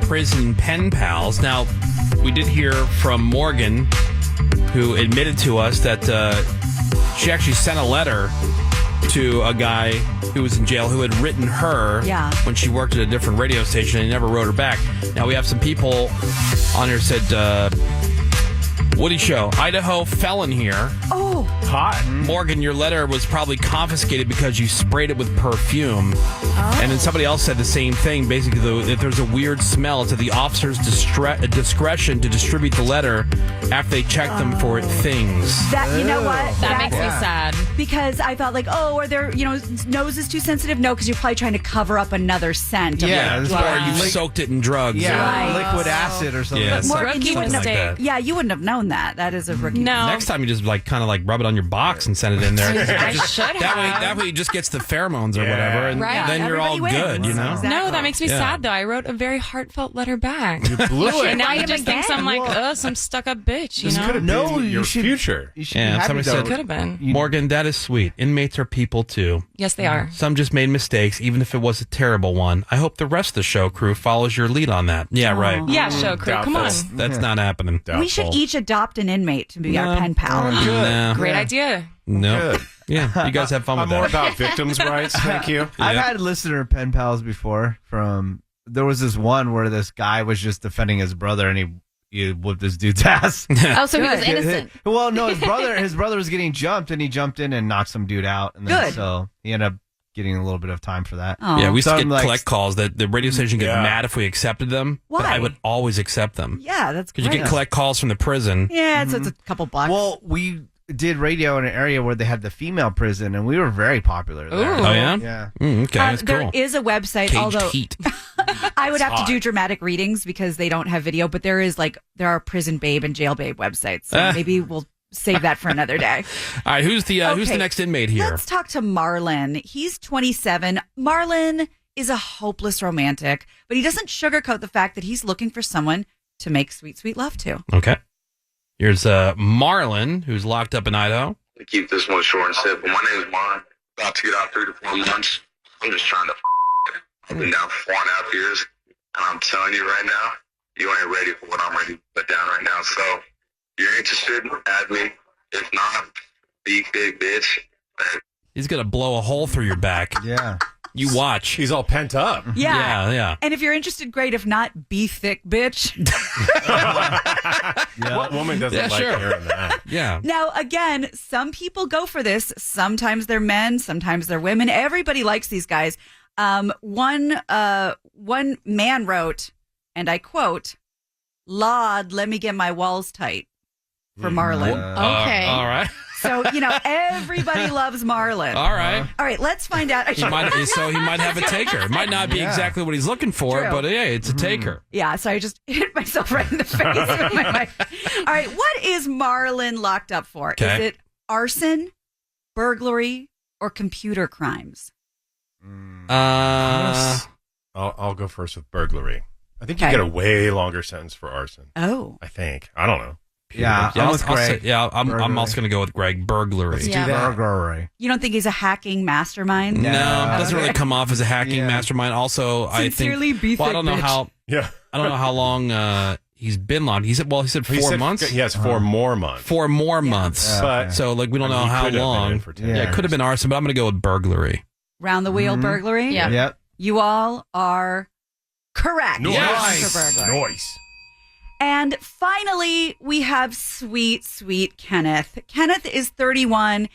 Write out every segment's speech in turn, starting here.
prison pen pals. Now, we did hear from Morgan, who admitted to us that she actually sent a letter to a guy who was in jail who had written her when she worked at a different radio station, and he never wrote her back. Now, we have some people on here said, Woody Show, Idaho felon here. Oh. Hot. Morgan, your letter was probably confiscated because you sprayed it with perfume. Oh. And then somebody else said the same thing. Basically, if there's a weird smell, it's at the officer's discretion to distribute the letter after they check them for things. You know what? That makes me sad. Because I thought are there, nose is too sensitive? No, because you're probably trying to cover up another scent. Yeah. Or you soaked it in drugs. Yeah, liquid acid or something. Yeah, Morgan, you wouldn't have, you wouldn't have known that. That is a rookie. No. Next time you just kind of rub it on your box and send it in there. I should have. That way it just gets the pheromones or whatever, and then you're all good, Exactly. No, that makes me sad, though. I wrote a very heartfelt letter back. You blew it. And now he just thinks I'm some stuck-up bitch, This could have been your future. You should be happy somebody said, could have been. Morgan, that is sweet. Inmates are people, too. Yes, they are. Some just made mistakes, even if it was a terrible one. I hope the rest of the show crew follows your lead on that. Yeah, right. Yeah, show crew. Come on. That's not happening. We should each adopt an inmate to be our pen pal. No. Great idea. No. Good. Yeah, you guys have fun with I'm that. more about victims' rights. Thank you. I've had listener pen pals before. There was this one where this guy was just defending his brother, and he whooped this dude's ass. Oh, so he was innocent. Well, no, his brother was getting jumped, and he jumped in and knocked some dude out. And then, so he ended up getting a little bit of time for that. Oh. Yeah, we used to collect calls that the radio station get mad if we accepted them. Why? But I would always accept them. Yeah, that's great. Because you get collect calls from the prison. Yeah, so it's a couple bucks. Well, we did radio in an area where they had the female prison, and we were very popular there. Oh, yeah? Yeah. Okay, that's cool. There is a website, Caged although Heat. I would have to do dramatic readings because they don't have video, but there are Prison Babe and Jail Babe websites. So maybe we'll save that for another day. All right, who's the next inmate here? Let's talk to Marlon. He's 27. Marlon is a hopeless romantic, but he doesn't sugarcoat the fact that he's looking for someone to make sweet, sweet love to. Okay. Here's Marlon, who's locked up in Idaho. To keep this one short and simple, my name is Marlon. About to get out 3 to 4 months. I'm just trying to I've been down for 4.5 years, and I'm telling you right now, you ain't ready for what I'm ready to put down right now. So, if you're interested, add me. If not, be big bitch. He's going to blow a hole through your back. Yeah. You watch. He's all pent up. Yeah. And if you're interested, great. If not, be thick, bitch. What woman doesn't like hearing that? Yeah. Now, again, some people go for this. Sometimes they're men, sometimes they're women. Everybody likes these guys. One man wrote, and I quote, "Lord, let me get my walls tight," for Marlon. Okay. All right. So, everybody loves Marlon. All right. All right, let's find out. He might have a taker. It might not be exactly what he's looking for, True. but yeah, it's a taker. Yeah, so I just hit myself right in the face with my mic. All right, what is Marlon locked up for? Okay. Is it arson, burglary, or computer crimes? I'll go first with burglary. I think you get a way longer sentence for arson. Oh. I think. I don't know. Yeah, I'm with Greg. I'm also going to go with Greg. Burglary. Let's do that. Burglary. You don't think he's a hacking mastermind? No, it doesn't really come off as a hacking mastermind. Also, Sincerely, I think. be Well, I thick, don't know bitch. how. Yeah. I don't know how long he's been locked. He said 4 months. He has 4 more months. 4 more months. But so we don't know he how could have been long. in for 10 It could have been arson, but I'm going to go with burglary. Round the wheel burglary? Yeah. Yep. You all are correct. Nice. For burglary. Nice. And finally, we have sweet, sweet Kenneth. Kenneth is 31.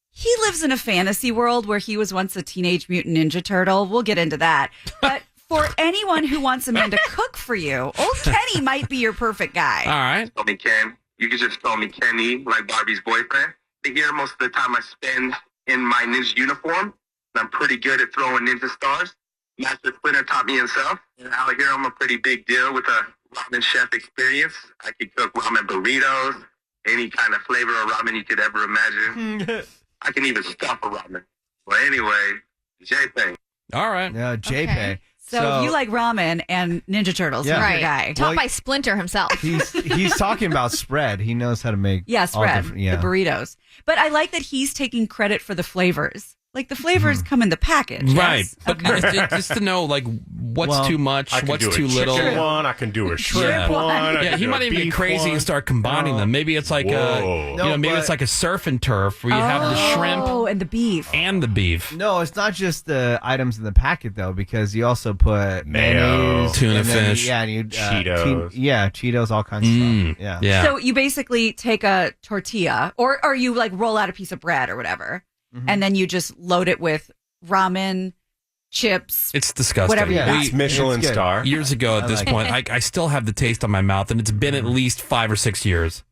He lives in a fantasy world where he was once a Teenage Mutant Ninja Turtle. We'll get into that. But for anyone who wants a man to cook for you, old Kenny might be your perfect guy. All right. Call me Ken. You can just call me Kenny, like Barbie's boyfriend. Here, most of the time I spend in my ninja uniform. I'm pretty good at throwing ninja stars. Master Splinter taught me himself. And out here, I'm a pretty big deal with a ramen chef experience. I can cook ramen burritos, any kind of flavor of ramen you could ever imagine. I can even stuff a ramen. Well, anyway, JPay. All right. Yeah, JPay. Okay. So if you like ramen and Ninja Turtles, he's Right. your guy. Taught by Splinter himself. He's talking about spread. He knows how to make Yeah, all spread, different- the burritos. But I like that he's taking credit for the flavors. Like the flavors come in the package. Right. Yes? But Okay. just to know, like, what's Well, too much, I can what's do too a little. chicken one. I can do a shrimp Yeah. one. I Yeah, can he do might a even get beef crazy one. and start combining them. Maybe it's like, Whoa. No, maybe but- it's like a surf and turf where you have the shrimp Oh, and the beef. and the beef. No, it's not just the items in the packet though, because you also put Mayo. mayonnaise, Tuna and then, fish. yeah, and you Cheetos. Cheetos, all kinds of stuff. Yeah, Yeah. So you basically take a tortilla, or you like roll out a piece of bread or whatever, and then you just load it with ramen, chips. It's disgusting. Whatever you Yeah. got. It's Michelin It's good. star. Years ago at I this like point, I still have the taste on my mouth, and it's been at least 5 or 6 years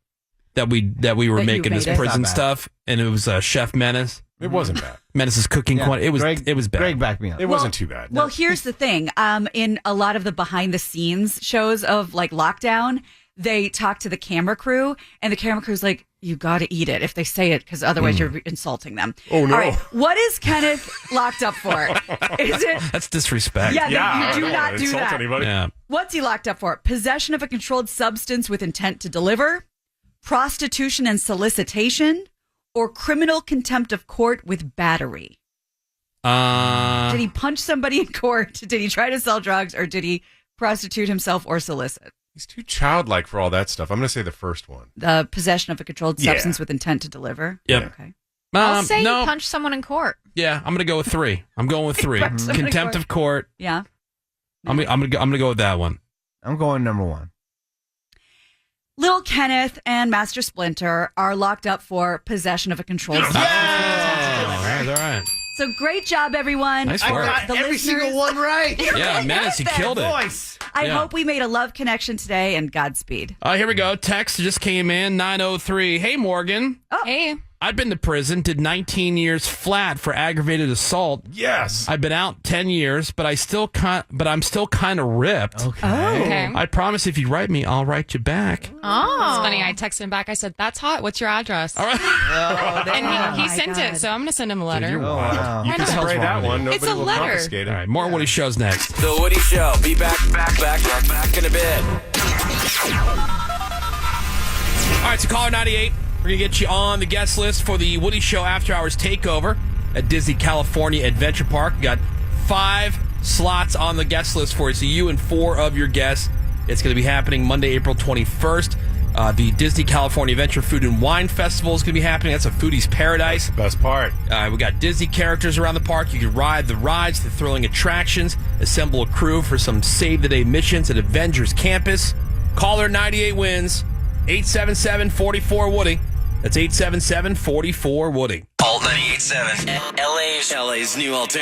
that we were That you making this made it. prison Not bad. stuff, and it was Chef Menace. It wasn't bad. Menace's cooking Yeah. quantity. Greg, It was bad. Greg backed me up. It wasn't too bad. Well, here's the thing. In a lot of the behind the scenes shows of like lockdown, they talk to the camera crew, and the camera crew's like, "You got to eat it if they say it, because otherwise you're insulting them." Oh, no. All right, what is Kenneth locked up for? Is it? That's disrespect. Yeah, yeah, you do I don't not wanna do insult that. anybody. Yeah. What's he locked up for? Possession of a controlled substance with intent to deliver, prostitution and solicitation, or criminal contempt of court with battery. Did he punch somebody in court? Did he try to sell drugs, or did he prostitute himself or solicit? He's too childlike for all that stuff. I'm going to say the first one. The possession of a controlled Yeah. substance with intent to deliver. Yep. Okay. I'll say no. you punched someone in court. Yeah, I'm gonna go with 3. I'm going with 3. Punch someone in Contempt court. of court. Yeah. I'm gonna go with that one. I'm going number 1. Little Kenneth and Master Splinter are locked up for possession of a controlled substance. All right, all right. So great job, everyone. Nice For work. the every listeners. single one right. Yeah, Menace, you killed it. Voice. I Yeah. hope we made a love connection today, and Godspeed. Here we go. Text just came in 903. Hey Morgan, Hey. I've been to prison. Did 19 years flat for aggravated assault. Yes. I've been out 10 years, but I'm still kind of ripped. Okay. Okay. I promise if you write me, I'll write you back. Oh. It's funny. I texted him back. I said, "That's hot. What's your address?" All right. And he my sent God. it, so I'm gonna send him a letter. You're Oh, wild. wow. You Why can not? spray that one. It's Nobody a will letter. confiscate it. All right, more Woody shows next. The Woody Show. Be back in a bit. All right, so caller 98. We're going to get you on the guest list for the Woody Show After Hours Takeover at Disney California Adventure Park. We got 5 slots on the guest list for you, so you and 4 of your guests. It's going to be happening Monday, April 21st. The Disney California Adventure Food and Wine Festival is going to be happening. That's a foodie's paradise. Best part. We got Disney characters around the park. You can ride the rides, the thrilling attractions, assemble a crew for some save-the-day missions at Avengers Campus. Caller 98 wins 877-44-WOODY. That's 877-44-WOODY. Alt 98.7. LA's new alternative.